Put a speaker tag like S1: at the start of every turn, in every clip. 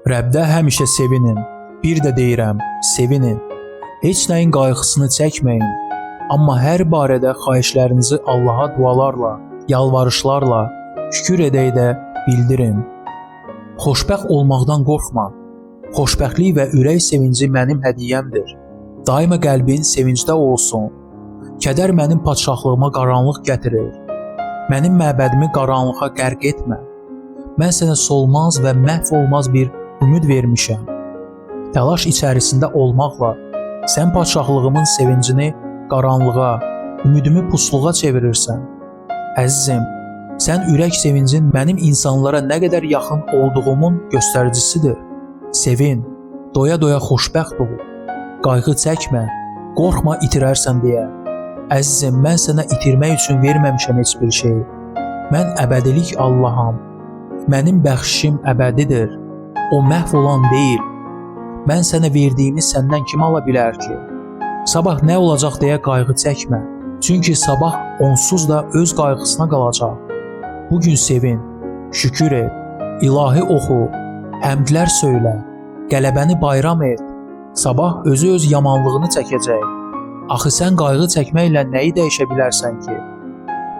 S1: Rəbdə həmişə sevinin. Bir də deyirəm, sevinin. Heç nəyin qayğısını çəkməyin. Amma hər barədə xahişlərinizi Allaha dualarla, yalvarışlarla, şükür edək də bildirin. Xoşbəxt olmaqdan qorxma. Xoşbəxtlik və ürək sevinci mənim hədiyyəmdir. Daima qəlbin sevincdə olsun. Kədər mənim padşahlığıma qaranlıq gətirir. Mənim məbədimi qaranlığa qərq etmə. Mən sənə solmaz və məhv olmaz bir ümid vermişəm. Təlaş içərisində olmaqla sən padşahlığımın sevincini qaranlığa, ümidimi pusluğa çevirirsən. Əzizim, sən ürək sevincin mənim insanlara nə qədər yaxın olduğumun göstəricisidir. Sevin, doya-doya xoşbəxt ol. Qayğı çəkmə, qorxma itirərsən deyə. Əzizim, mən sənə itirmək üçün verməmişəm heç bir şey. Mən əbədilik Allaham. Mənim bəxşişim əbədidir. O məhv olan deyil. Mən sənə verdiyimi səndən kim ala bilər ki? Sabah nə olacaq deyə qayğı çəkmə. Çünki sabah onsuz da öz qayğısına qalacaq. Bugün sevin, şükür et, ilahi oxu, həmdlər söylə, qələbəni bayram et. Sabah özü öz yamanlığını çəkəcək. Axı sən qayğı çəkməklə nəyi dəyişə bilərsən ki?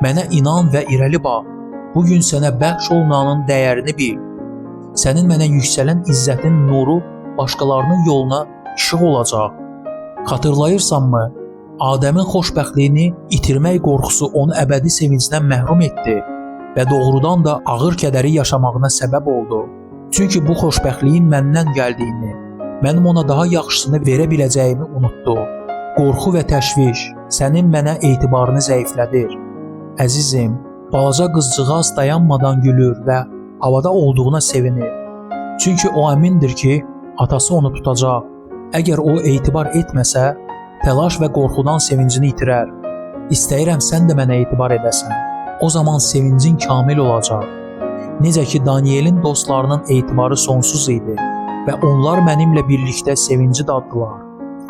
S1: Mənə inan və irəli bax. Bugün sənə bəxş olunanın dəyərini bil. Sənin mənə yüksələn izzətin nuru başqalarının yoluna işıq olacaq. Xatırlayırsanmı? Adəmin xoşbəxtliyini itirmək qorxusu onu əbədi sevincdən məhrum etdi və doğrudan da ağır kədəri yaşamağına səbəb oldu. Çünki bu xoşbəxtliyin məndən gəldiyini, mənim ona daha yaxşısını verə biləcəyimi unutdu. Qorxu və təşviş sənin mənə etibarını zəiflədir. Əzizim, balaca qızcığaz dayanmadan gülür və havada olduğuna sevinir. Çünki o əmindir ki, atası onu tutacaq. Əgər o etibar etməsə, təlaş və qorxudan sevincini itirər. İstəyirəm sən də mənə etibar edəsən. O zaman sevincin kamil olacaq. Necə ki, Danielin dostlarının etibarı sonsuz idi və onlar mənimlə birlikdə sevinci daddılar.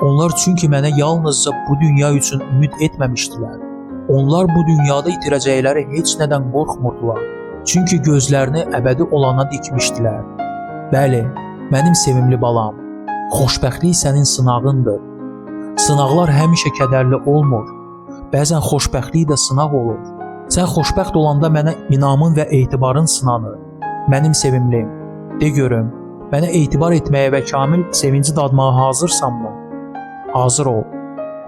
S1: Onlar çünki mənə yalnızca bu dünya üçün ümid etməmişdilər. Onlar bu dünyada itirəcəkləri heç nədən qorxmurdular. Çünki gözlərini əbədi olana dikmişdilər. Bəli, mənim sevimli balam, xoşbəxtlik sənin sınağındır. Sınaqlar həmişə kədərli olmur. Bəzən xoşbəxtlik də sınaq olur. Sən xoşbəxt olanda mənə inamın və etibarın sınanır. Mənim sevimlim, de görüm, mənə etibar etməyə və kamil sevinci dadmağa hazırsanmı? Hazır ol.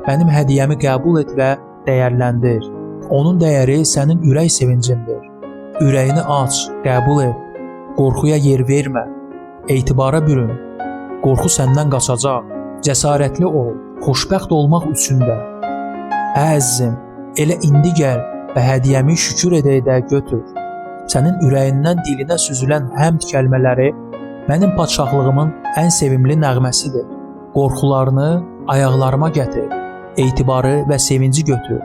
S1: Mənim hədiyyəmi qəbul et və dəyərləndir. Onun dəyəri sənin ürək sevincindir. Ürəyini aç, qəbul et. Qorxuya yer vermə. Etibara bürün. Qorxu səndən qaçacaq. Cəsarətli ol, xoşbəxt olmaq üçün də. Əzizim, elə indi gəl və hədiyyəmi şükür edək də götür. Sənin ürəyindən dilinə süzülən həmd kəlmələri mənim padşahlığımın ən sevimli nəğməsidir. Qorxularını ayaqlarıma gətir. Etibarı və sevinci götür.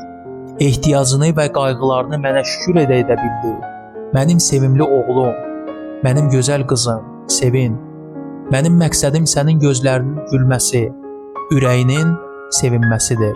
S1: Ehtiyacını və qayğılarını mənə şükür edək də bildir. Mənim sevimli oğlum, mənim gözəl qızım, sevin. Mənim məqsədim sənin gözlərinin gülməsi, ürəyinin sevinməsidir.